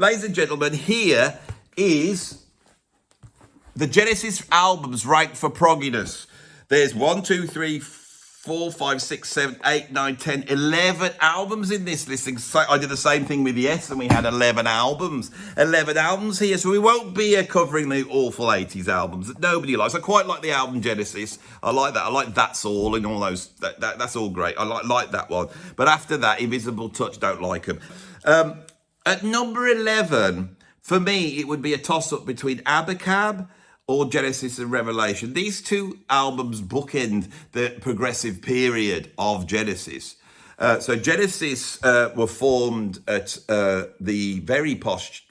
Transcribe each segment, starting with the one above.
ladies and gentlemen, here is the Genesis albums ranked for progginess. There's 1, 2, 3, 4, 5, 6, 7, 8, 9, 10, 11 albums in this listing. So I did the same thing with Yes, and we had 11 albums. 11 albums here, so we won't be covering the awful 80s albums that nobody likes. I quite like the album Genesis. I like that. I like That's All and all those. That's all great. I like that one. But after that, Invisible Touch, don't like them. At number 11, for me, it would be a toss-up between Abacab or Genesis and Revelation. These two albums bookend the progressive period of Genesis. So Genesis were formed at the very posh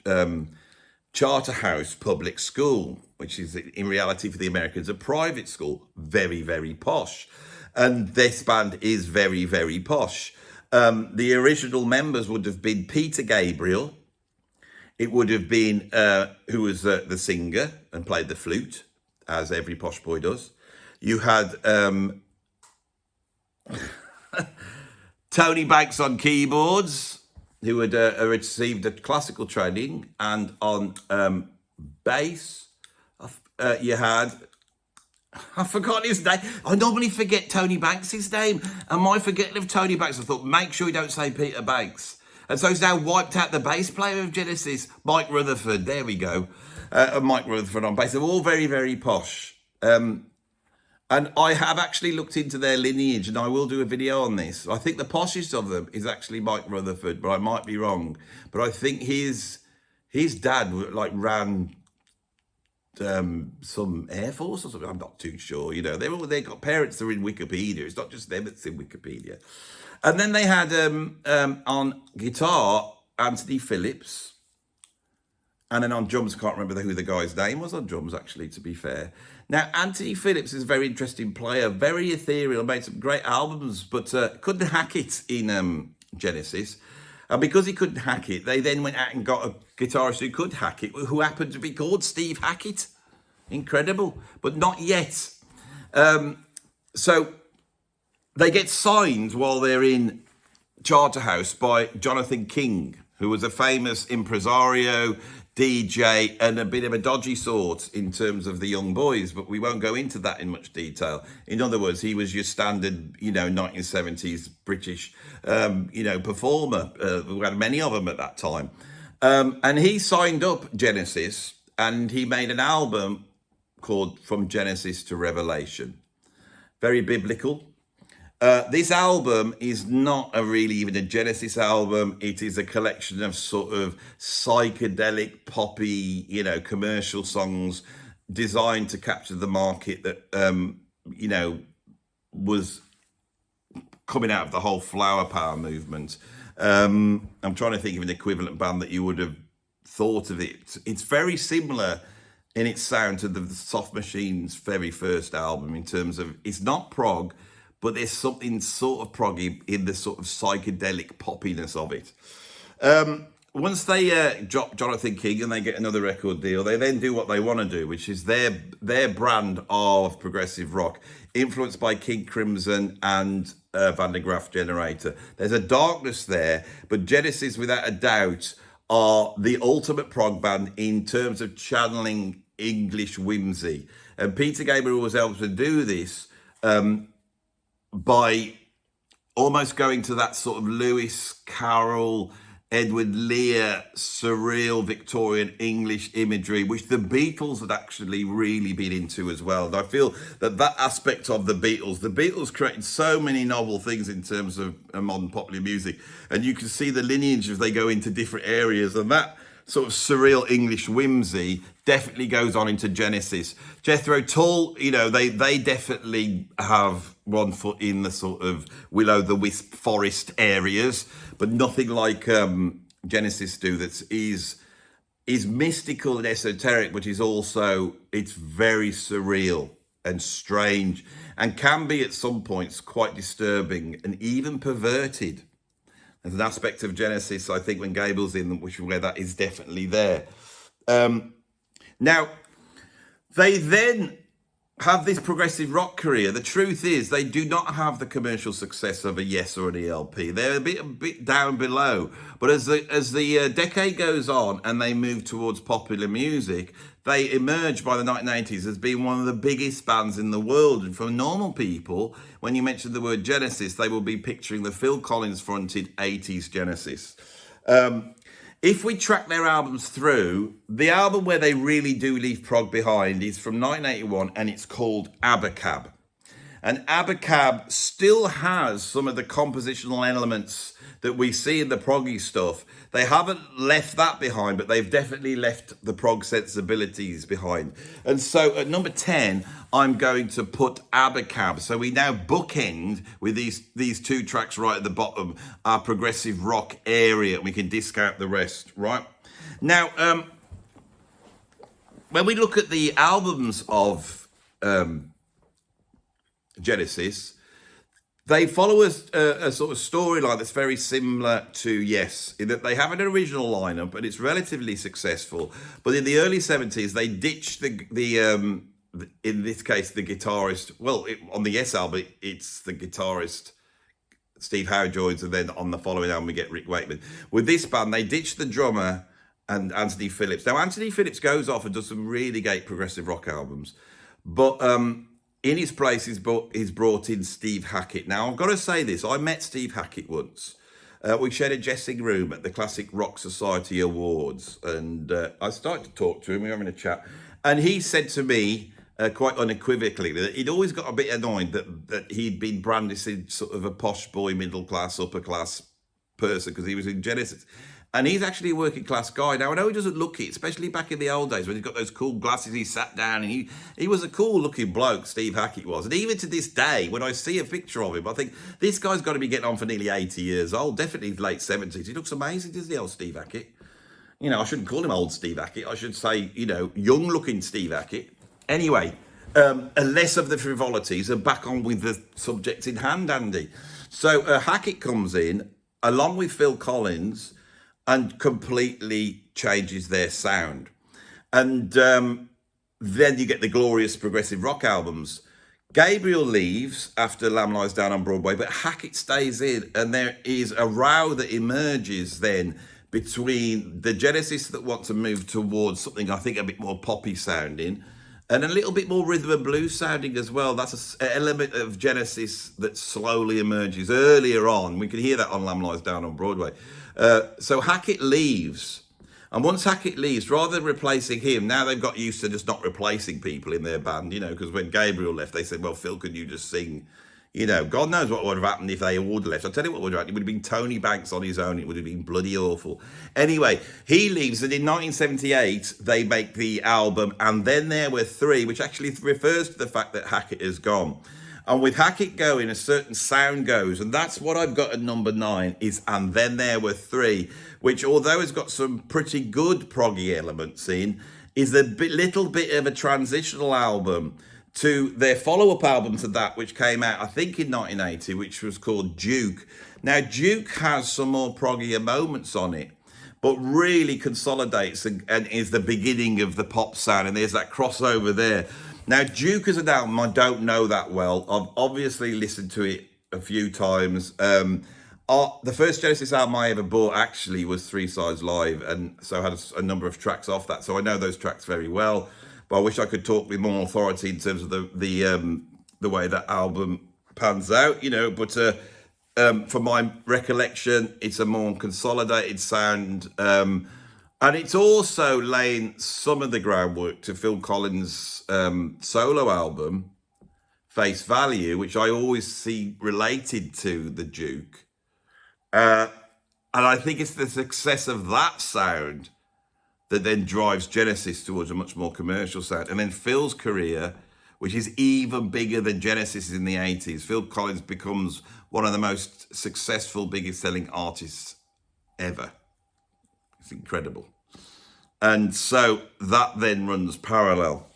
Charterhouse Public School, which is in reality for the Americans a private school, very, very posh. And this band is very, very posh. The original members would have been Peter Gabriel. It would have been, who was the singer and played the flute, as every posh boy does. You had Tony Banks on keyboards, who had received a classical training, and on bass, you had, I forgot his name. I normally forget Tony Banks' name. Am I forgetting of Tony Banks? I thought, make sure you don't say Peter Banks. And so he's now wiped out the bass player of Genesis, Mike Rutherford. There we go. Mike Rutherford on bass. They're all very, very posh. And I have actually looked into their lineage, and I will do a video on this. I think the poshest of them is actually Mike Rutherford, but I might be wrong. But I think his dad like ran some Air Force or something. I'm not too sure. You know, they got parents that are in Wikipedia. It's not just them that's in Wikipedia. And then they had on guitar Anthony Phillips, and then on drums, I can't remember who the guy's name was on drums, actually, to be fair. Now, Anthony Phillips is a very interesting player, very ethereal, made some great albums, but couldn't hack it in Genesis. And because he couldn't hack it, they then went out and got a guitarist who could hack it, who happened to be called Steve Hackett. Incredible, but not yet. So they get signed while they're in Charterhouse by Jonathan King, who was a famous impresario, DJ, and a bit of a dodgy sort in terms of the young boys, but we won't go into that in much detail. In other words, he was your standard, 1970s British, performer. We had many of them at that time. And he signed up Genesis, and he made an album called From Genesis to Revelation. Very biblical. This album is not really even a Genesis album. It is a collection of sort of psychedelic, poppy, commercial songs designed to capture the market that, was coming out of the whole flower power movement. I'm trying to think of an equivalent band that you would have thought of it. It's very similar in its sound to the Soft Machine's very first album in terms of, it's not prog, but there's something sort of proggy in the sort of psychedelic poppiness of it. Once they drop Jonathan King and they get another record deal, they then do what they want to do, which is their brand of progressive rock, influenced by King Crimson and Van der Graaf Generator. There's a darkness there, but Genesis, without a doubt, are the ultimate prog band in terms of channeling English whimsy. And Peter Gabriel was able to do this by almost going to that sort of Lewis Carroll, Edward Lear, surreal Victorian English imagery, which the Beatles had actually really been into as well. And I feel that aspect of the Beatles created so many novel things in terms of modern popular music. And you can see the lineage as they go into different areas. And that sort of surreal English whimsy definitely goes on into Genesis. Jethro Tull, they definitely have one foot in the sort of will-o'-the-wisp forest areas, but nothing like Genesis do that is mystical and esoteric, but it's very surreal and strange, and can be at some points quite disturbing and even perverted. There's an aspect of Genesis, I think, when Gabriel's in, where that is definitely there. Now, they then have this progressive rock career, the truth is they do not have the commercial success of a Yes or an ELP. They're a bit down below. But as the decade goes on and they move towards popular music, they emerge by the 1980s as being one of the biggest bands in the world. And for normal people, when you mention the word Genesis, they will be picturing the Phil Collins fronted 80s Genesis. If we track their albums through, the album where they really do leave prog behind is from 1981 and it's called Abacab. And Abacab still has some of the compositional elements that we see in the proggy stuff. They haven't left that behind, but they've definitely left the prog sensibilities behind. And so at number 10, I'm going to put Abacab. So we now bookend with these two tracks right at the bottom, our progressive rock area. We can discount the rest, right? Now, when we look at the albums of Genesis, they follow a sort of storyline that's very similar to Yes, in that they have an original lineup and it's relatively successful. But in the early 70s, they ditched the in this case, the guitarist. Well, on the Yes album, it's the guitarist Steve Howe joins, and then on the following album, we get Rick Wakeman. With this band, they ditched the drummer and Anthony Phillips. Now, Anthony Phillips goes off and does some really great progressive rock albums, but in his place, he's brought in Steve Hackett. Now, I've got to say this. I met Steve Hackett once. We shared a dressing room at the Classic Rock Society Awards. And I started to talk to him. We were having a chat. And he said to me, quite unequivocally, that he'd always got a bit annoyed that he'd been brandishing sort of a posh boy, middle class, upper class person because he was in Genesis. And he's actually a working class guy. Now, I know he doesn't look it, especially back in the old days when he's got those cool glasses, he sat down and he was a cool looking bloke, Steve Hackett was. And even to this day, when I see a picture of him, I think this guy's got to be getting on for nearly 80 years old, definitely late 70s. He looks amazing, doesn't he, old Steve Hackett? You know, I shouldn't call him old Steve Hackett. I should say, you know, young looking Steve Hackett. Anyway, less of the frivolities and back on with the subject in hand, Andy. So Hackett comes in along with Phil Collins and completely changes their sound. And then you get the glorious progressive rock albums. Gabriel leaves after Lamb Lies Down on Broadway, but Hackett stays in, and there is a row that emerges then between the Genesis that want to move towards something I think a bit more poppy sounding and a little bit more rhythm and blues sounding as well. That's an element of Genesis that slowly emerges earlier on. We can hear that on Lamb Lies Down on Broadway. So Hackett leaves, and once Hackett leaves, rather than replacing him, now they've got used to just not replacing people in their band, you know, because when Gabriel left, they said, well, Phil, can you just sing? You know, God knows what would have happened if they would have left. I'll tell you what would have happened. It would have been Tony Banks on his own. It would have been bloody awful. Anyway, he leaves, and in 1978, they make the album And Then There Were Three, which actually refers to the fact that Hackett is gone. And with Hackett going, a certain sound goes, and that's what I've got at number 9, is And Then There Were Three, which, although it's got some pretty good proggy elements in, is a little bit of a transitional album to their follow-up album to that, which came out, I think, in 1980, which was called Duke. Now, Duke has some more proggier moments on it, but really consolidates and is the beginning of the pop sound, and there's that crossover there. Now, Duke is an album I don't know that well. I've obviously listened to it a few times. The first Genesis album I ever bought actually was Three Sides Live, and so I had a number of tracks off that, so I know those tracks very well. But I wish I could talk with more authority in terms of the way that album pans out, you know. But for my recollection, it's a more consolidated sound, and it's also laying some of the groundwork to Phil Collins' solo album, Face Value, which I always see related to the Duke. And I think it's the success of that sound that then drives Genesis towards a much more commercial sound. And then Phil's career, which is even bigger than Genesis in the 80s. Phil Collins becomes one of the most successful, biggest selling artists ever. It's incredible. And so that then runs parallel.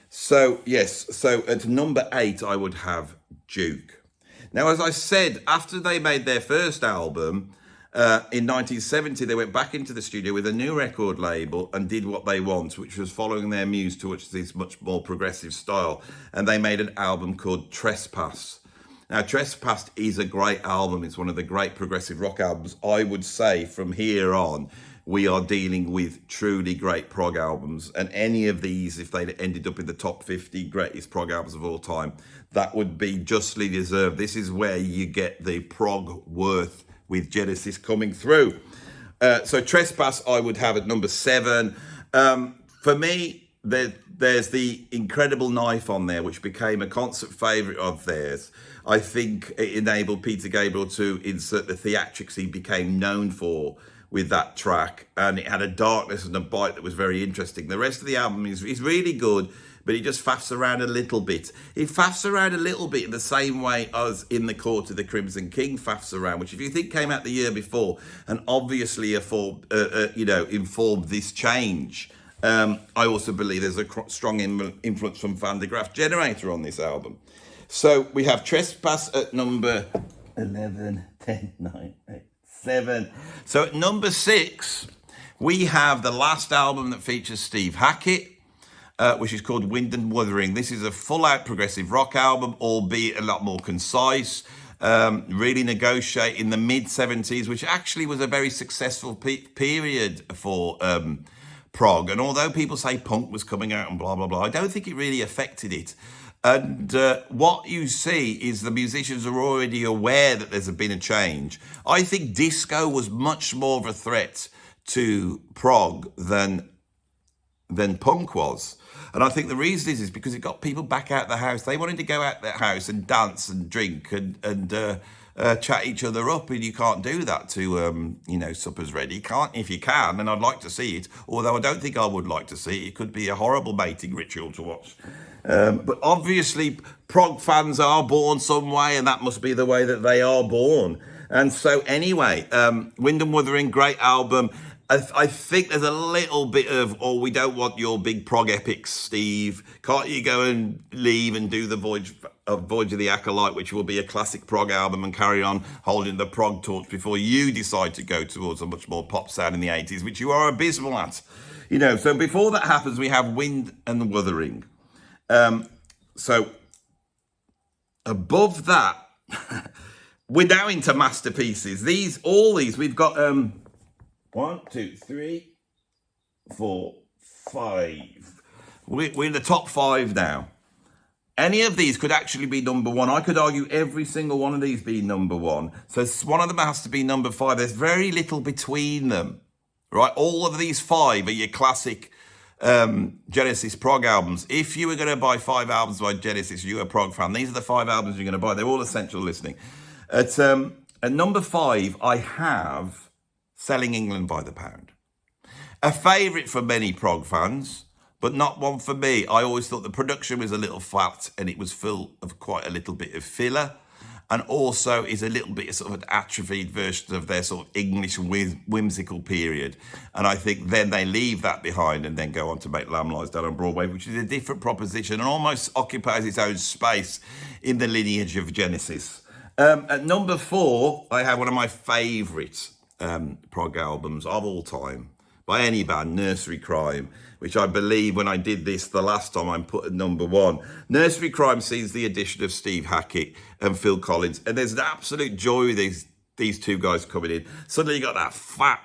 So yes, so at number 8, I would have Duke. Now, as I said, after they made their first album, In 1970, they went back into the studio with a new record label and did what they want, which was following their muse towards this much more progressive style. And they made an album called Trespass. Now, Trespass is a great album. It's one of the great progressive rock albums. I would say from here on, we are dealing with truly great prog albums. And any of these, if they ended up in the top 50 greatest prog albums of all time, that would be justly deserved. This is where you get the prog worth with Genesis coming through. So Trespass I would have at number 7. For me, there's the Incredible Knife on there, which became a concert favourite of theirs. I think it enabled Peter Gabriel to insert the theatrics he became known for with that track, and it had a darkness and a bite that was very interesting. The rest of the album is really good, but he just faffs around a little bit. He faffs around a little bit in the same way as In the Court of the Crimson King faffs around, which if you think came out the year before and obviously informed this change. I also believe there's a strong influence from Van de Graaff Generator on this album. So we have Trespass at number 11, 10, 9, 8, 7. So at number 6, we have the last album that features Steve Hackett, which is called Wind and Wuthering. This is a full-out progressive rock album, albeit a lot more concise. Really negotiate in the mid-70s, which actually was a very successful period for prog. And although people say punk was coming out and blah, blah, blah, I don't think it really affected it. And what you see is the musicians are already aware that there's been a change. I think disco was much more of a threat to prog than punk was. And I think the reason is because it got people back out the house. They wanted to go out the house and dance and drink and chat each other up, and you can't do that to Supper's Ready. You can't. If you can, and I'd like to see it, although I don't think I would like to see it. It could be a horrible mating ritual to watch. But obviously prog fans are born some way, and that must be the way that they are born. And so anyway, Wind and Wuthering, great album. I think there's a little bit of, we don't want your big prog epics, Steve. Can't you go and leave and do the Voyage of the Acolyte, which will be a classic prog album, and carry on holding the prog torch before you decide to go towards a much more pop sound in the 80s, which you are abysmal at. So before that happens, we have Wind and Wuthering. So above that, we're now into masterpieces. All these, we've got 1, 2, 3, 4, 5. We're in the top 5 now. Any of these could actually be number 1. I could argue every single one of these being number 1. So one of them has to be number 5. There's very little between them, right? All of these 5 are your classic Genesis prog albums. If you were going to buy 5 albums by Genesis, you're a prog fan, these are the 5 albums you're going to buy. They're all essential listening. At number 5, I have Selling England by the Pound. A favourite for many prog fans, but not one for me. I always thought the production was a little flat and it was full of quite a little bit of filler, and also is a little bit of sort of an atrophied version of their sort of English whimsical period. And I think then they leave that behind and then go on to make Lamb Lies Down on Broadway, which is a different proposition and almost occupies its own space in the lineage of Genesis. At number 4, I have one of my favourite prog albums of all time by any band, Nursery Crime, which I believe when I did this the last time I put at number 1. Nursery Crime sees the addition of Steve Hackett and Phil Collins, and there's an absolute joy with these two guys coming in. Suddenly you got that fat,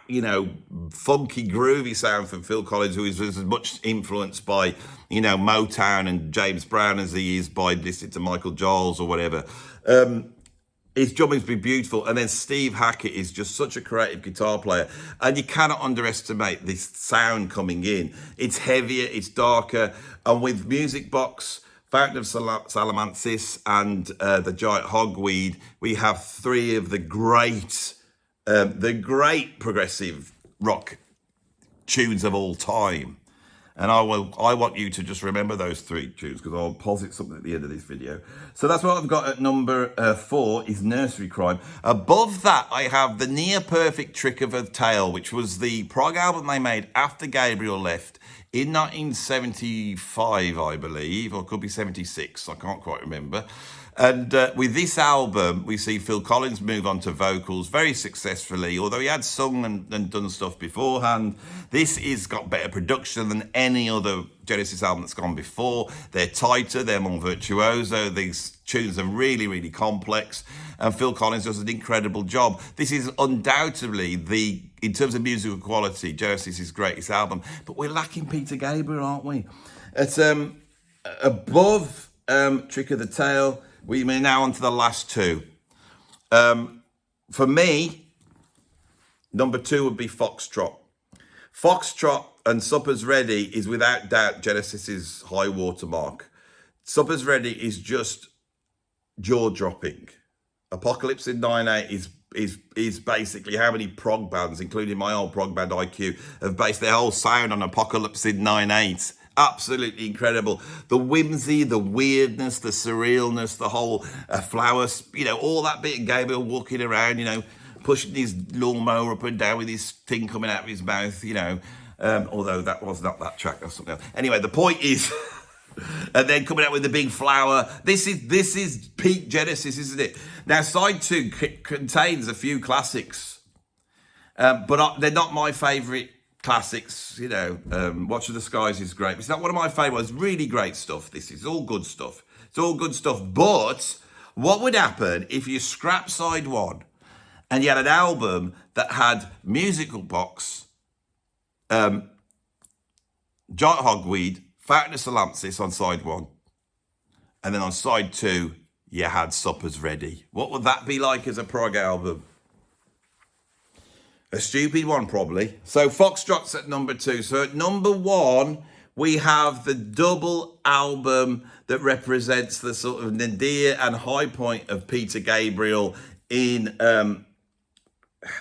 funky, groovy sound from Phil Collins, who is as much influenced by, Motown and James Brown as he is by listening to Michael Giles or whatever. His drumming's been beautiful, and then Steve Hackett is just such a creative guitar player, and you cannot underestimate this sound coming in. It's heavier, it's darker, and with Music Box, Fountain of Salamancis, and the Giant Hogweed, we have 3 of the great progressive rock tunes of all time. And I want you to just remember those 3 tunes, because I'll posit something at the end of this video. So that's what I've got at number 4 is Nursery Crime. Above that, I have the Near Perfect Trick of a Tale, which was the prog album they made after Gabriel left in 1975, I believe, or it could be 76. I can't quite remember. And with this album, we see Phil Collins move on to vocals very successfully, although he had sung and done stuff beforehand. This has got better production than any other Genesis album that's gone before. They're tighter, they're more virtuoso, these tunes are really, really complex, and Phil Collins does an incredible job. This is undoubtedly in terms of musical quality, Genesis' greatest album, but we're lacking Peter Gabriel, aren't we? It's above Trick of the Tail. We are now on to the last two. For me, number 2 would be Foxtrot. Foxtrot and Supper's Ready is without doubt Genesis's high watermark. Supper's Ready is just jaw-dropping. Apocalypse in 9/8 is basically how many prog bands, including my old prog band IQ, have based their whole sound on Apocalypse in 9/8. Absolutely incredible. The whimsy, the weirdness, the surrealness, the whole flowers, all that bit of Gabriel walking around, pushing his lawnmower up and down with his thing coming out of his mouth, although that was not that track, or something else. Anyway, the point is, and then coming out with the big flower. This is peak Genesis, isn't it? Now, side 2 contains a few classics, but they're not my favourite classics. Watch of the Skies is great. It's not one of my favourites. Really great stuff. This is all good stuff. It's all good stuff. But what would happen if you scrap side 1 and you had an album that had Musical Box, Giant Hogweed, Fountain of Salampsis on side 1, and then on side 2 you had Supper's Ready? What would that be like as a prog album? A stupid one, probably. So Foxtrot's at number 2. So at number 1, we have the double album that represents the sort of nadir and high point of Peter Gabriel in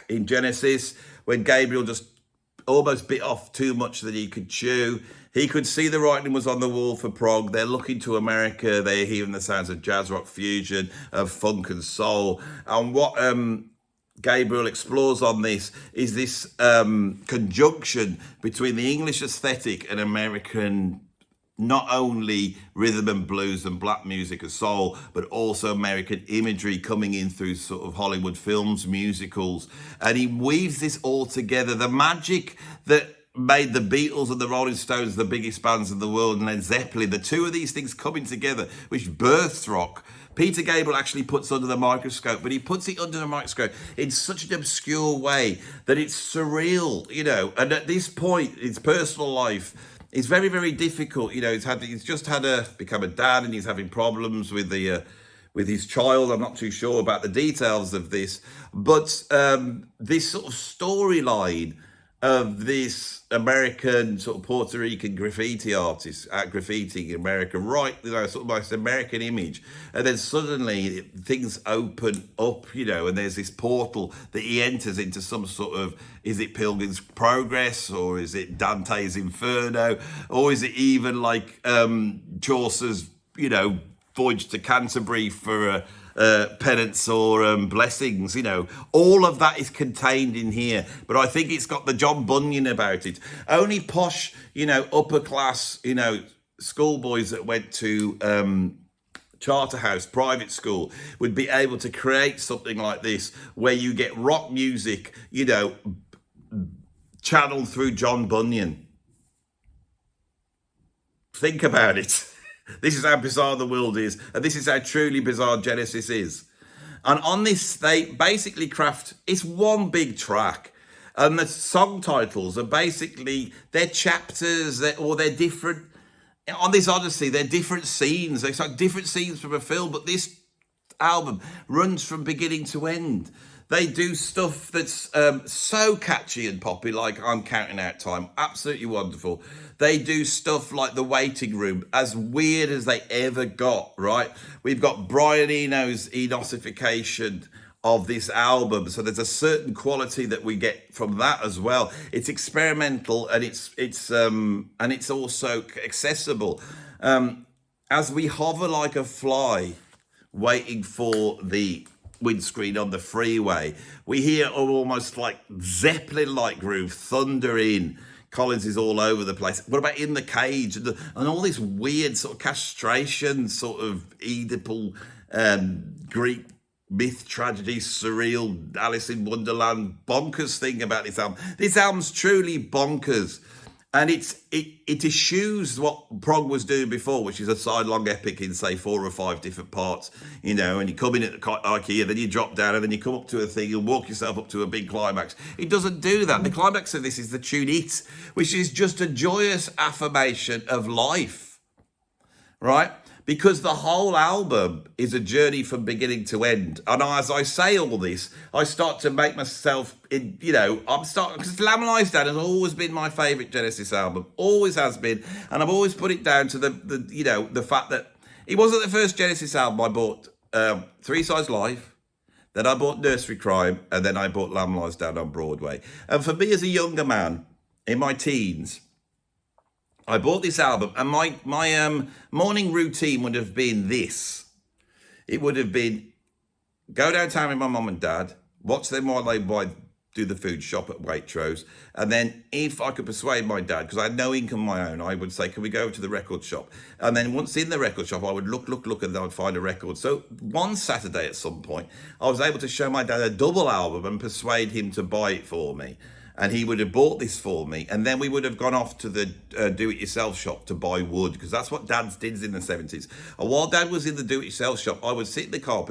Genesis, when Gabriel just almost bit off too much that he could chew. He could see the writing was on the wall for prog. They're looking to America. They're hearing the sounds of jazz rock fusion, of funk and soul. And what Gabriel explores on this is this conjunction between the English aesthetic and American, not only rhythm and blues and black music and soul, but also American imagery coming in through sort of Hollywood films, musicals. And he weaves this all together. The magic that made the Beatles and the Rolling Stones the biggest bands in the world, and Led Zeppelin, the two of these things coming together, which birthed rock, Peter Gabriel actually puts under the microscope, but he puts it under the microscope in such an obscure way that it's surreal, and at this point, his personal life is very, very difficult. He's just become a dad, and he's having problems with his child. I'm not too sure about the details of this, but this sort of storyline of this American sort of Puerto Rican graffiti artist at graffitiing in America, right, sort of like American image. And then suddenly things open up, and there's this portal that he enters into some sort of, is it Pilgrim's Progress, or is it Dante's Inferno, or is it even like Chaucer's, Voyage to Canterbury for penance or blessings, all of that is contained in here. But I think it's got the John Bunyan about it. Only posh, upper class, schoolboys that went to Charterhouse private school would be able to create something like this, where you get rock music, channeled through John Bunyan. Think about it. This is how bizarre the world is, and this is how truly bizarre Genesis is. And on this, they basically it's one big track, and the song titles are basically, they're chapters, they're different. On this Odyssey, they're different scenes. It's like different scenes from a film, but this album runs from beginning to end. They do stuff that's so catchy and poppy, like I'm Counting Out Time. Absolutely wonderful. They do stuff like The Waiting Room, as weird as they ever got, right? We've got Brion Eno's Enosification of this album. So there's a certain quality that we get from that as well. It's experimental, and it's also accessible. As we hover like a fly, waiting for the windscreen on the freeway, we hear almost like Zeppelin-like groove, thunder in. Collins is all over the place. What about In the Cage? And all this weird sort of castration, sort of Oedipal Greek myth, tragedy, surreal, Alice in Wonderland, bonkers thing about this album. This album's truly bonkers. And it eschews what prog was doing before, which is a side-long epic in, say, 4 or 5 different parts, you know, and you come in at the like here, then you drop down, and then you come up to a thing and walk yourself up to a big climax. It doesn't do that. The climax of this is the tune It, which is just a joyous affirmation of life, right? Because the whole album is a journey from beginning to end. And as I say all this, I start to make myself, because Lamb Lies Down has always been my favourite Genesis album. Always has been. And I've always put it down to the fact that it wasn't the first Genesis album I bought. 3 Sides Live, then I bought Nursery Crime, and then I bought Lamb Lies Down on Broadway. And for me as a younger man, in my teens, I bought this album, and my morning routine would have been this. It would have been go downtown with my mum and dad, watch them while they do the food shop at Waitrose, and then if I could persuade my dad, because I had no income of my own, I would say, can we go to the record shop? And then once in the record shop, I would look, and I would find a record. So one Saturday at some point, I was able to show my dad a double album and persuade him to buy it for me. And he would have bought this for me, and then we would have gone off to the do-it-yourself shop to buy wood, because that's what Dad's did in the 70s. And while Dad was in the do-it-yourself shop, I would sit in the car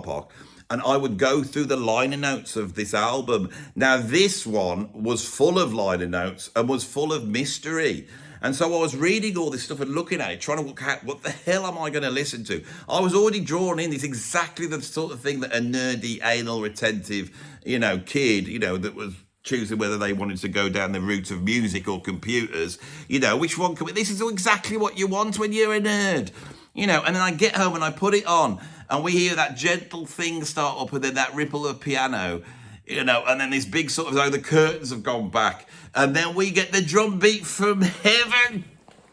park, and I would go through the liner notes of this album. Now, this one was full of liner notes and was full of mystery. And so I was reading all this stuff and looking at it, trying to work out what the hell am I going to listen to? I was already drawn in. It's exactly the sort of thing that a nerdy, anal, retentive, kid, that was choosing whether they wanted to go down the route of music or computers, which one could be. This is exactly what you want when you're a nerd, and then I get home and I put it on and we hear that gentle thing start up and then that ripple of piano, and then this big sort of, the curtains have gone back and then we get the drum beat from heaven.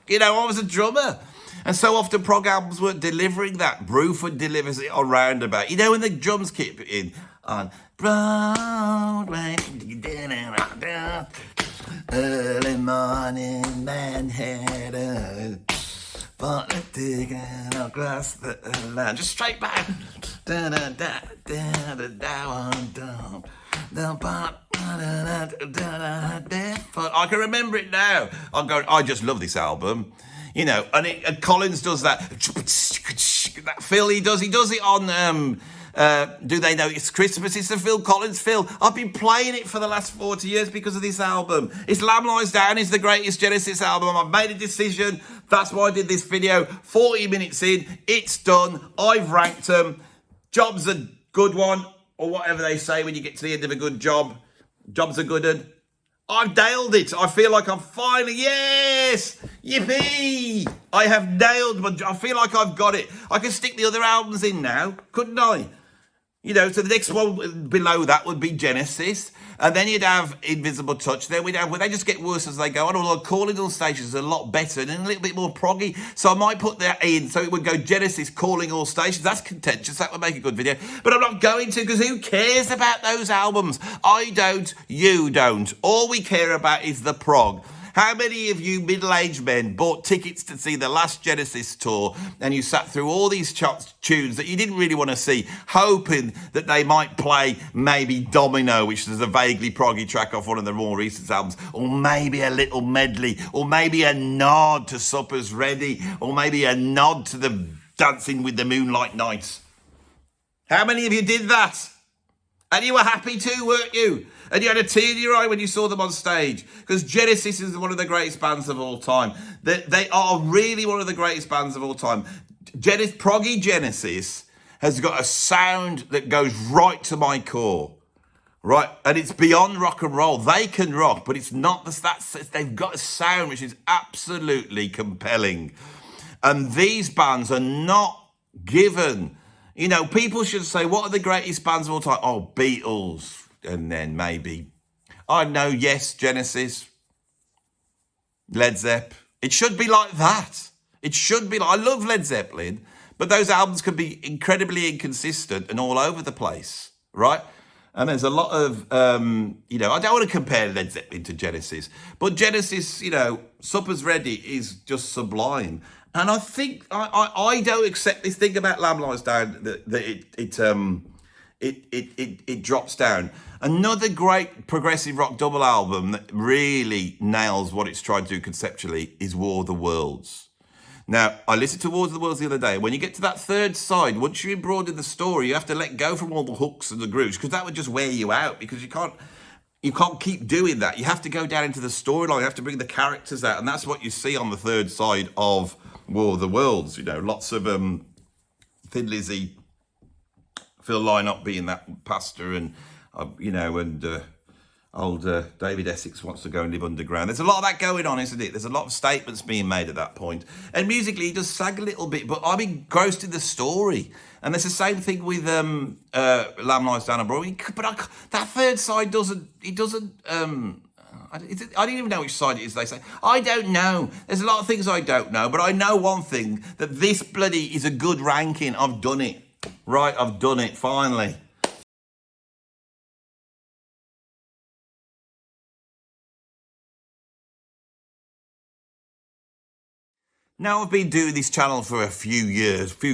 I was a drummer. And so often prog albums weren't delivering that. Bruford delivers it on Roundabout. When the drums keep in on Broadway, early morning Manhattan, politics across the line, just straight back. I can remember it now. I'm going, I just love this album. And Collins does that Phil, he does it on Do They Know It's Christmas? It's the Phil Collins Phil. I've been playing it for the last 40 years because of this album. It's Lamb Lies Down is the greatest Genesis album. I've made a decision. That's why I did this video. 40 minutes in, it's done. I've ranked them. Job's a good one, or whatever they say when you get to the end of a good job. Job's a good one. I've nailed it. I feel like I'm finally, yes, yippee. I have nailed I feel like I've got it. I can stick the other albums in now, couldn't I? So the next one below that would be Genesis. And then you'd have Invisible Touch. Then we'd have, they just get worse as they go on. Although Calling All Stations is a lot better and a little bit more proggy. So I might put that in. So it would go Genesis, Calling All Stations. That's contentious. That would make a good video. But I'm not going to, because who cares about those albums? I don't. You don't. All we care about is the prog. How many of you middle-aged men bought tickets to see the last Genesis tour and you sat through all these tunes that you didn't really want to see, hoping that they might play maybe Domino, which is a vaguely proggy track off one of the more recent albums, or maybe a little medley, or maybe a nod to Supper's Ready, or maybe a nod to the Dancing with the Moonlight Nights? How many of you did that? And you were happy too, weren't you? And you had a tear in your eye when you saw them on stage. Because Genesis is one of the greatest bands of all time. They are really one of the greatest bands of all time. Proggy Genesis has got a sound that goes right to my core. Right? And it's beyond rock and roll. They can rock, but it's not they've got a sound which is absolutely compelling. And these bands are not given. People should say, what are the greatest bands of all time? Oh, Beatles. And then maybe, I know, yes, Genesis, Led Zepp. It should be like that. It should be like, I love Led Zeppelin, but those albums can be incredibly inconsistent and all over the place, right? And there's a lot of, I don't want to compare Led Zeppelin to Genesis, but Genesis, Supper's Ready is just sublime. And I think I don't accept this thing about Lamb Lies Down that it drops down. Another great progressive rock double album that really nails what it's trying to do conceptually is War of the Worlds. Now, I listened to Wars of the Worlds the other day. When you get to that third side, once you're embroidered the story, you have to let go from all the hooks and the grooves, because that would just wear you out, because you can't keep doing that. You have to go down into the storyline. You have to bring the characters out, and that's what you see on the third side of War of the Worlds. You know, lots of Thin Lizzy, Phil Lynott being that pastor, and old David Essex wants to go and live underground. There's a lot of that going on, isn't it? There's a lot of statements being made at that point. And musically, he does sag a little bit, but I'm engrossed in the story. And there's the same thing with Lamb Lies Down and Brion. But that third side doesn't. I don't even know which side it is, they say. I don't know. There's a lot of things I don't know, but I know one thing, that this bloody is a good ranking. I've done it. Right, I've done it, finally. Now, I've been doing this channel for a few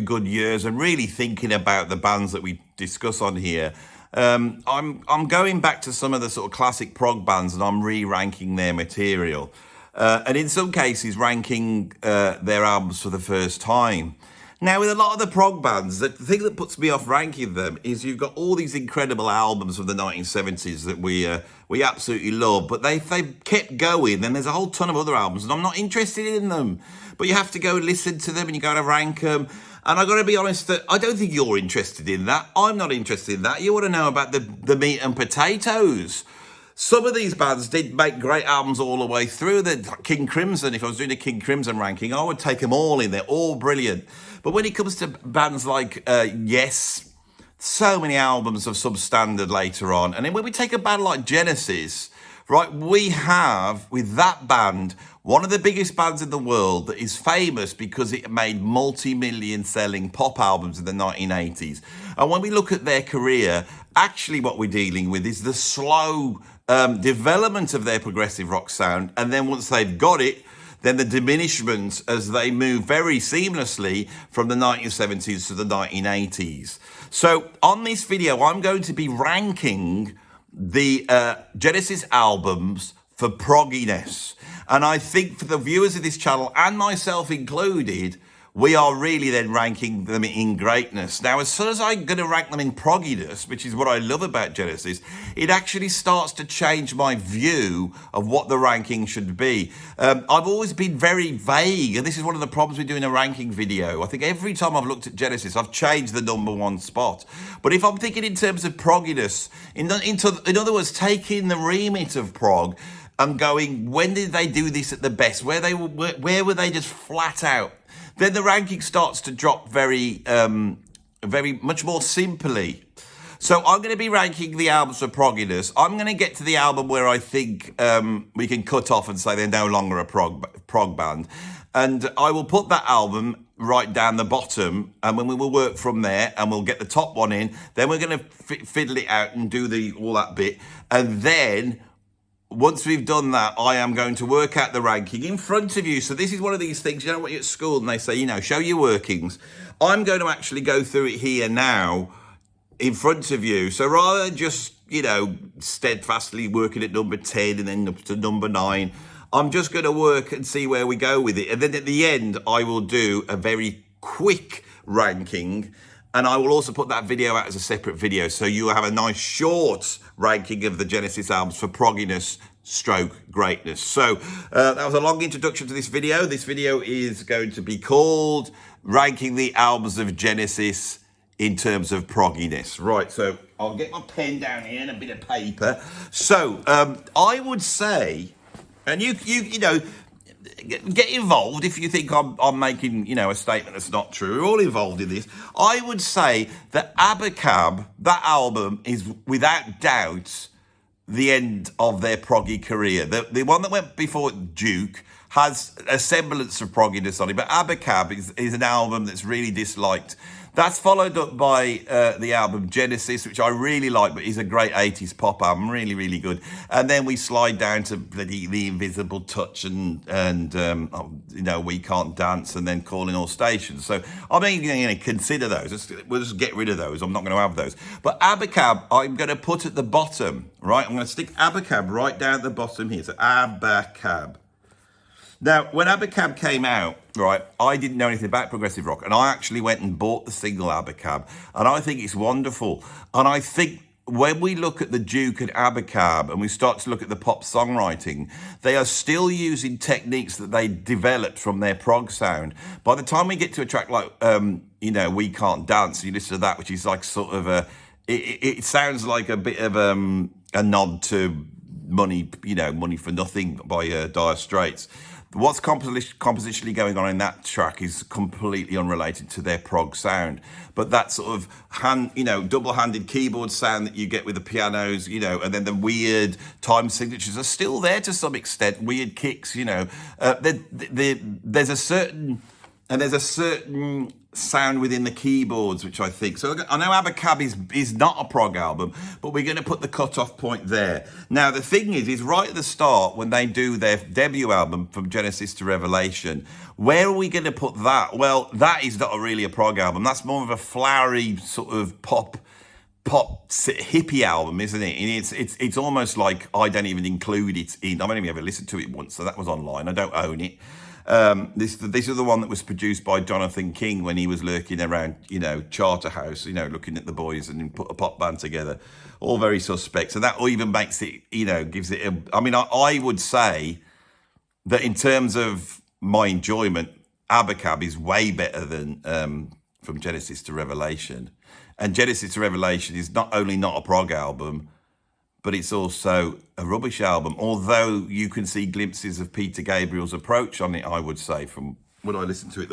good years, and really thinking about the bands that we discuss on here. I'm going back to some of the sort of classic prog bands, and I'm re-ranking their material. And in some cases, ranking their albums for the first time. Now, with a lot of the prog bands, the thing that puts me off ranking them is you've got all these incredible albums from the 1970s that we absolutely love, but they've kept going. Then there's a whole ton of other albums, and I'm not interested in them. But you have to go listen to them, and you got to rank them. And I've got to be honest that I don't think you're interested in that. I'm not interested in that. You want to know about the meat and potatoes. Some of these bands did make great albums all the way through. The King Crimson, if I was doing a King Crimson ranking, I would take them all in. They're all brilliant. But when it comes to bands like Yes, so many albums of substandard later on. And then when we take a band like Genesis, right, we have, with that band, one of the biggest bands in the world that is famous because it made multi-million selling pop albums in the 1980s. And when we look at their career, actually what we're dealing with is the slow development of their progressive rock sound. And then once they've got it, then the diminishment as they move very seamlessly from the 1970s to the 1980s. So on this video, I'm going to be ranking the Genesis albums for progginess. And I think for the viewers of this channel, and myself included, we are really then ranking them in greatness. Now, as soon as I'm going to rank them in progginess, which is what I love about Genesis, it actually starts to change my view of what the ranking should be. I've always been very vague, and this is one of the problems with doing a ranking video. I think every time I've looked at Genesis, I've changed the number one spot. But if I'm thinking in terms of progginess, in other words, taking the remit of prog and going, when did they do this at the best? Where were they just flat out? Then the ranking starts to drop very much more simply. So I'm going to be ranking the albums for progginess. I'm going to get to the album where I think we can cut off and say they're no longer a prog band. And I will put that album right down the bottom, and when we will work from there, and we'll get the top one in. Then we're going to fiddle it out and do all that bit. And then once we've done that, I am going to work out the ranking in front of you. So this is one of these things, you know what, you're at school and they say, show your workings. I'm going to actually go through it here now in front of you. So rather than just, steadfastly working at number 10 and then up to number 9, I'm just going to work and see where we go with it. And then at the end, I will do a very quick ranking. And I will also put that video out as a separate video, so you will have a nice short ranking of the Genesis albums for progginess / greatness. So that was a long introduction to this video. This video is going to be called Ranking the Albums of Genesis in Terms of Progginess. Right, so I'll get my pen down here and a bit of paper. So I would say, and you get involved if you think I'm making, a statement that's not true. We're all involved in this. I would say that Abacab, that album, is without doubt the end of their proggy career. The one that went before Duke has a semblance of progginess on it, but Abacab is an album that's really disliked. That's followed up by the album Genesis, which I really like, but is a great 80s pop album, really, really good. And then we slide down to the Invisible Touch and We Can't Dance, and then Calling All Stations. So, I mean, consider those. We'll just get rid of those. I'm not going to have those. But Abacab, I'm going to put at the bottom, right? I'm going to stick Abacab right down at the bottom here. So, Abacab. Now, when Abacab came out, right, I didn't know anything about progressive rock, and I actually went and bought the single Abacab, and I think it's wonderful. And I think when we look at the Duke and Abacab, and we start to look at the pop songwriting, they are still using techniques that they developed from their prog sound. By the time we get to a track like, We Can't Dance, you listen to that, which is like sort of it sounds like a bit of a nod to Money for Nothing by Dire Straits. What's compositionally going on in that track is completely unrelated to their prog sound. But that sort of double-handed keyboard sound that you get with the pianos, and then the weird time signatures are still there to some extent. Weird kicks, there's a certain sound within the keyboards, which I think. So I know Abacab is not a prog album, but we're going to put the cut-off point there. Now, the thing is right at the start, when they do their debut album, From Genesis to Revelation, where are we going to put that? Well, that is not really a prog album. That's more of a flowery sort of pop hippie album, isn't it? And it's almost like I don't even include it in. I've only ever listened to it once, so that was online. I don't own it. This is the one that was produced by Jonathan King when he was lurking around, Charterhouse, looking at the boys and put a pop band together. All very suspect. So that even makes it, gives it I would say that in terms of my enjoyment, Abacab is way better than From Genesis to Revelation. And Genesis to Revelation is not only not a prog album, but it's also a rubbish album, although you can see glimpses of Peter Gabriel's approach on it, I would say, from when I listened to it.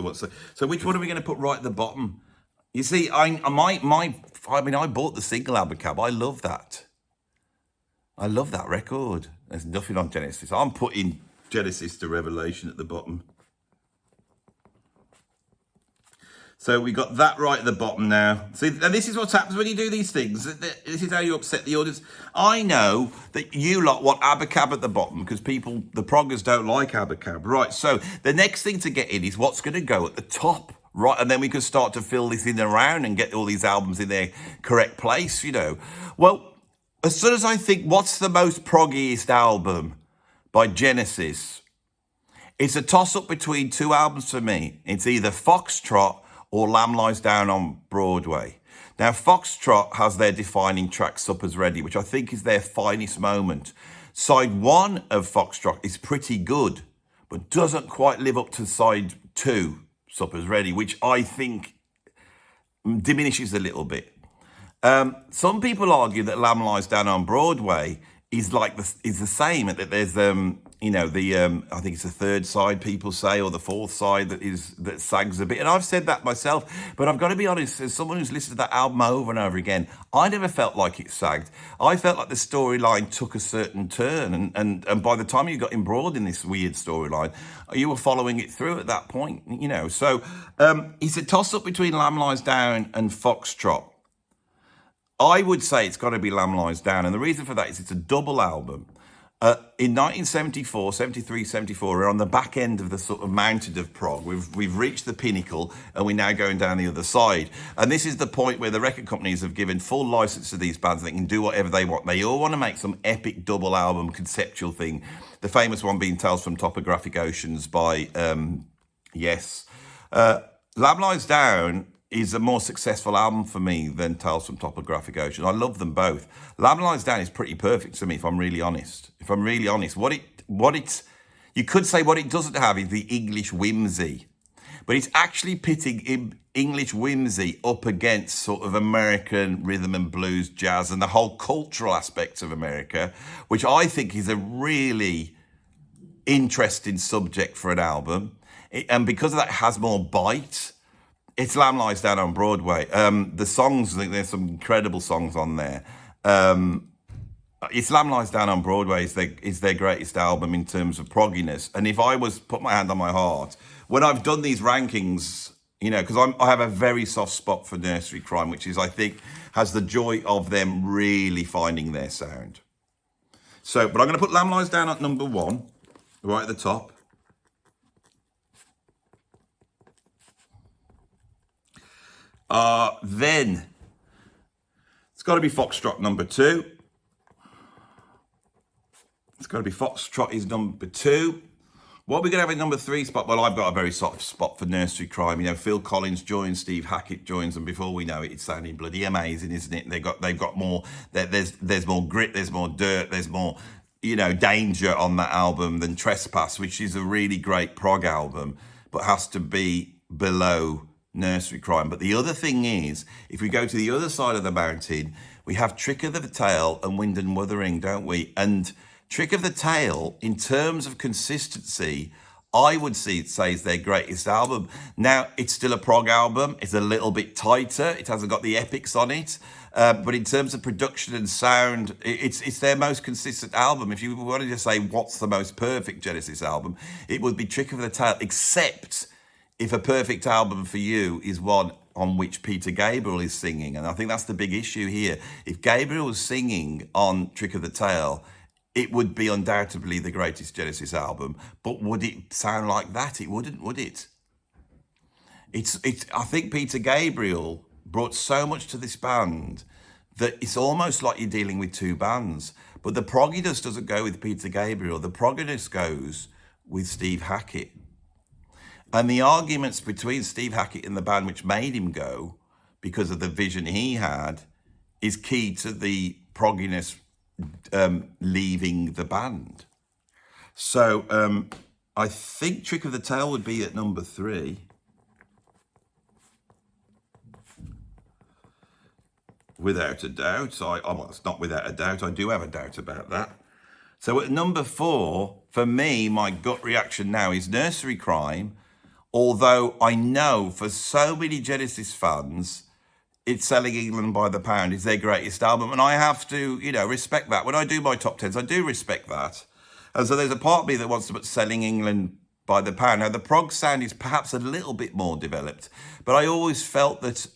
So which one are we going to put right at the bottom? You see, I bought the single Abacab. I love that. I love that record. There's nothing on Genesis. I'm putting Genesis to Revelation at the bottom. So we got that right at the bottom now. See, and this is what happens when you do these things. This is how you upset the audience. I know that you lot want Abacab at the bottom because the proggers don't like Abacab. Right, so the next thing to get in is what's going to go at the top. Right, and then we can start to fill this in around and get all these albums in their correct place, Well, as soon as I think, what's the most proggiest album by Genesis? It's a toss-up between two albums for me. It's either Foxtrot or Lamb Lies Down on Broadway. Now, Foxtrot has their defining track, Supper's Ready, which I think is their finest moment. Side one of Foxtrot is pretty good, but doesn't quite live up to side two, Supper's Ready, which I think diminishes a little bit. Some people argue that Lamb Lies Down on Broadway is the same, that there's I think it's the third side, people say, or the fourth side that sags a bit. And I've said that myself, but I've got to be honest, as someone who's listened to that album over and over again, I never felt like it sagged. I felt like the storyline took a certain turn, and by the time you got embroiled in this weird storyline, you were following it through at that point, So it's a toss-up between Lamb Lies Down and Foxtrot. I would say it's got to be Lamb Lies Down, and the reason for that is it's a double album. In 1974, 73, 74, we're on the back end of the sort of mountain of prog. We've reached the pinnacle, and we're now going down the other side. And this is the point where the record companies have given full license to these bands. They can do whatever they want. They all want to make some epic double album conceptual thing. The famous one being Tales from Topographic Oceans by Yes. Lamb Lies Down is a more successful album for me than Tales from Topographic Ocean. I love them both. Lamb Lies Down is pretty perfect to me, if I'm really honest. You could say what it doesn't have is the English whimsy, but it's actually pitting English whimsy up against sort of American rhythm and blues, jazz, and the whole cultural aspects of America, which I think is a really interesting subject for an album. And because of that, it has more bite. It's Lamb Lies Down on Broadway. The songs, I think there's some incredible songs on there. It's Lamb Lies Down on Broadway is their greatest album in terms of progginess. And if I was put my hand on my heart, when I've done these rankings, You know, because I have a very soft spot for nursery crime, which is, I think, has the joy of them really finding their sound. So, but I'm going to put Lamb Lies Down at number 1, right at the top. Then it's got to be Foxtrot number 2. It's got to be Foxtrot is number 2. What are we going to have in number 3 spot? Well, I've got a very soft spot for nursery crime. You know, Phil Collins joins, Steve Hackett joins, and before we know it, it's sounding bloody amazing, isn't it? They've got more. There's more grit. There's more dirt. There's more, you know, danger on that album than Trespass, which is a really great prog album, but has to be below nursery crime. But the other thing is, if we go to the other side of the mountain, we have Trick of the Tail and Wind and Wuthering, don't we? And Trick of the Tail, in terms of consistency, I would say is their greatest album. Now, it's still a prog album. It's a little bit tighter. It hasn't got the epics on it. But in terms of production and sound, it's their most consistent album. If you wanted to say what's the most perfect Genesis album, it would be Trick of the Tail, except if a perfect album for you is one on which Peter Gabriel is singing. And I think that's the big issue here. If Gabriel was singing on Trick of the Tail, it would be undoubtedly the greatest Genesis album, but would it sound like that? It wouldn't, would it? I think Peter Gabriel brought so much to this band that it's almost like you're dealing with two bands. But the progginess doesn't go with Peter Gabriel. The progginess goes with Steve Hackett. And the arguments between Steve Hackett and the band, which made him go because of the vision he had, is key to the progginess leaving the band. So I think Trick of the Tail would be at number 3. Without a doubt. Well, it's not without a doubt. I do have a doubt about that. So at number 4, for me, my gut reaction now is Nursery Crime. Although I know for so many Genesis fans, It's Selling England by the Pound is their greatest album. And I have to, you know, respect that. When I do my top 10s, I do respect that. And so there's a part of me that wants to put Selling England by the Pound. Now, the prog sound is perhaps a little bit more developed, but I always felt that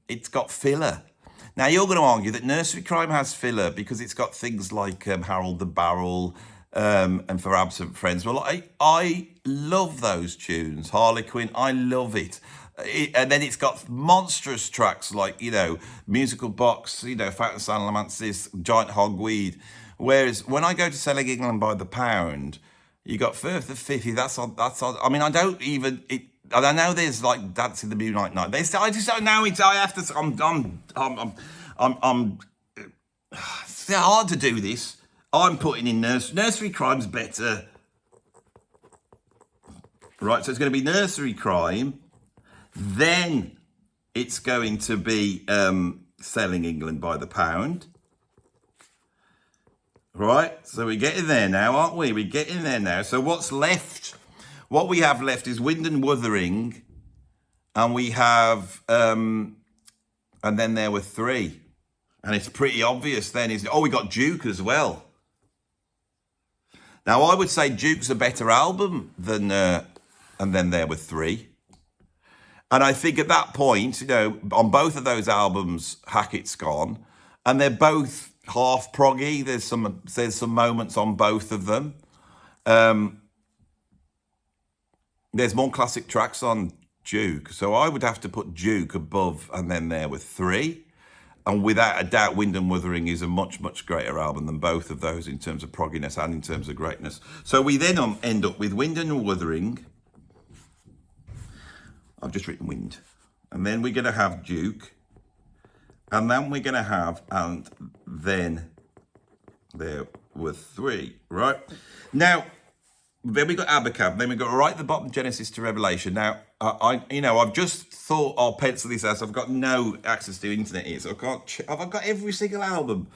it's got filler. Now, you're going to argue that Nursery Crime has filler because it's got things like Harold the Barrel and For Absent Friends. Well, I love those tunes. Harlequin, I love it. And then it's got monstrous tracks like, you know, Musical Box, you know, Fountain Salamancis, Giant Hogweed. Whereas when I go to Selling England by the Pound, you got Firth of 50. That's on. I mean, I don't know there's like Dancing the Moonlight Night. I just don't know it. I have to. It's hard to do this. I'm putting in Nursery Crime's better. Right, so it's going to be Nursery Crime. Then it's going to be Selling England by the Pound. Right, so we're getting there now, aren't we? We're getting there now. So what's left? What we have left is Wind and Wuthering. And we have, and then there were 3. And it's pretty obvious then, isn't it? Oh, we got Duke as well. Now, I would say Duke's a better album than, and then there were 3. And I think at that point, you know, on both of those albums, Hackett's gone, and they're both half proggy. There's some moments on both of them. There's more classic tracks on Duke, so I would have to put Duke above, and then there were 3. And without a doubt, Wind and Wuthering is a much, much greater album than both of those in terms of progginess and in terms of greatness. So we then end up with Wind and Wuthering. I've just written Wind. And then we're going to have Duke. And then we're going to have, and then there were 3, right? Now, then we got Abacab. Then we got right at the bottom, Genesis to Revelation. Now, I've just thought I'll pencil this out. So I've got no access to internet here, so I can't. Have I got every single album?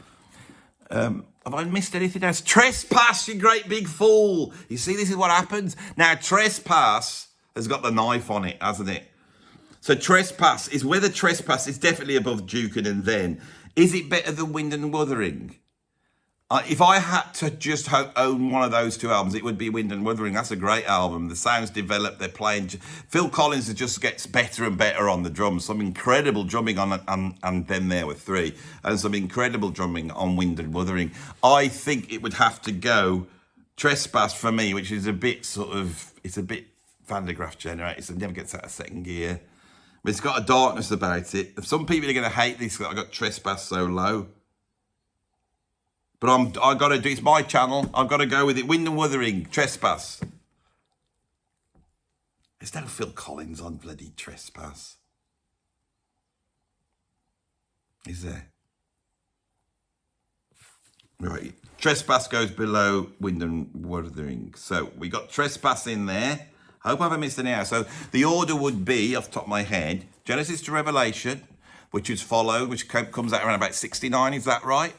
Have I missed anything else? Trespass, you great big fool! You see, this is what happens. Now, Trespass has got the knife on it, hasn't it? So Trespass is whether Trespass is definitely above Duke and then. Is it better than Wind and Wuthering? If I had to just own one of those two albums, it would be Wind and Wuthering. That's a great album. The sounds develop, they're playing. Phil Collins just gets better and better on the drums. Some incredible drumming on and then there were three, and some incredible drumming on Wind and Wuthering. I think it would have to go Trespass for me, which is a bit it's a bit Van de Graaff generated, so it never gets out of second gear. But it's got a darkness about it. Some people are going to hate this because I got Trespass so low. But I got to do, it's my channel. I've got to go with it. Wind and Wuthering, Trespass. There's no Phil Collins on bloody Trespass. Is there? Right. Trespass goes below Wind and Wuthering. So we got Trespass in there. I hope I haven't missed any out. So the order would be, off the top of my head, Genesis to Revelation, which is followed, which comes out around about 69. Is that right?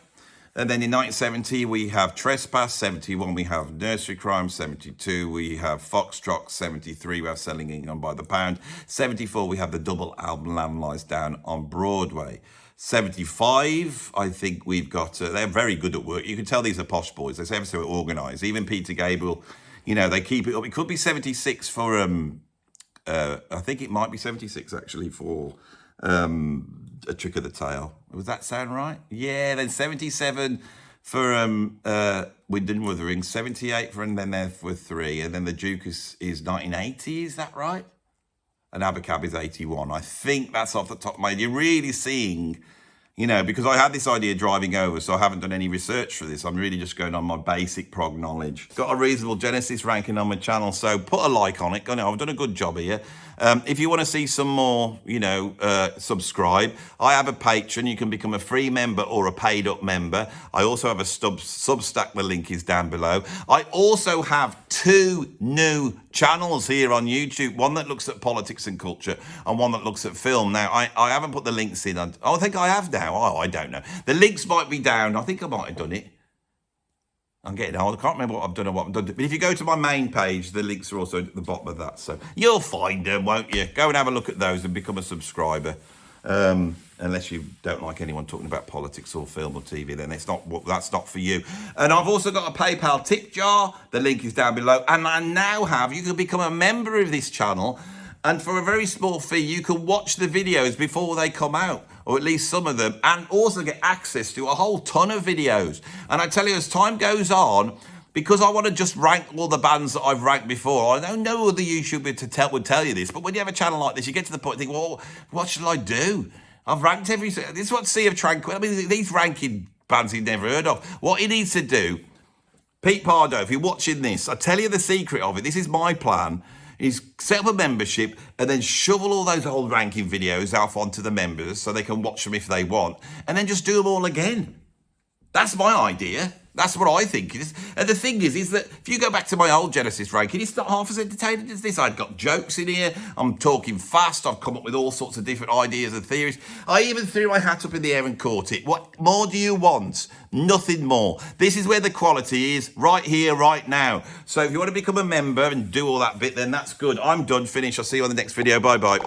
And then in 1970, we have Trespass. 71, we have Nursery Crime. 72, we have Foxtrot. 73, we have Selling England by the Pound. 74, we have the double album Lamb Lies Down on Broadway. 75, I think we've got, they're very good at work. You can tell these are posh boys. They're ever so organised. Even Peter Gabriel, you know, they keep it up. It could be 76 for, I think it might be 76 actually for A Trick of the Tail. Does that sound right? Yeah, then 77 for Wind and Wuthering, 78 for And Then There Were Three, and then the Duke is 1980, is that right? And Abacab is 81. I think that's off the top of my head. You're really seeing, you know, because I had this idea driving over, so I haven't done any research for this. I'm really just going on my basic prog knowledge. Got a reasonable Genesis ranking on my channel, so put a like on it. I know I've done a good job here. If you want to see some more, you know, subscribe. I have a Patreon. You can become a free member or a paid up member. I also have a Substack. The link is down below. I also have 2 new channels here on YouTube. One that looks at politics and culture and one that looks at film. Now, I haven't put the links in. I think I have now. Oh, I don't know. The links might be down. I think I might have done it. I'm getting old. I can't remember what I've done or what I've done. But if you go to my main page, the links are also at the bottom of that. So you'll find them, won't you? Go and have a look at those and become a subscriber. Unless you don't like anyone talking about politics or film or TV, then that's not for you. And I've also got a PayPal tip jar. The link is down below. And I now have, you can become a member of this channel. And for a very small fee, you can watch the videos before they come out, or at least some of them, and also get access to a whole ton of videos. And I tell you, as time goes on, because I want to just rank all the bands that I've ranked before, I don't know whether YouTuber would tell you this, but when you have a channel like this, you get to the point and think, well, what should I do? I've ranked this is what Sea of Tranquil, I mean, these ranking bands you've never heard of. What he needs to do, Pete Pardo, if you're watching this, I tell you the secret of it, this is my plan, is set up a membership and then shovel all those old ranking videos off onto the members so they can watch them if they want, and then just do them all again. That's my idea. That's what I think it is. And the thing is that if you go back to my old Genesis ranking, it's not half as entertaining as this. I've got jokes in here. I'm talking fast. I've come up with all sorts of different ideas and theories. I even threw my hat up in the air and caught it. What more do you want? Nothing more. This is where the quality is, right here, right now. So if you want to become a member and do all that bit, then that's good. I'm done, finished. I'll see you on the next video. Bye-bye.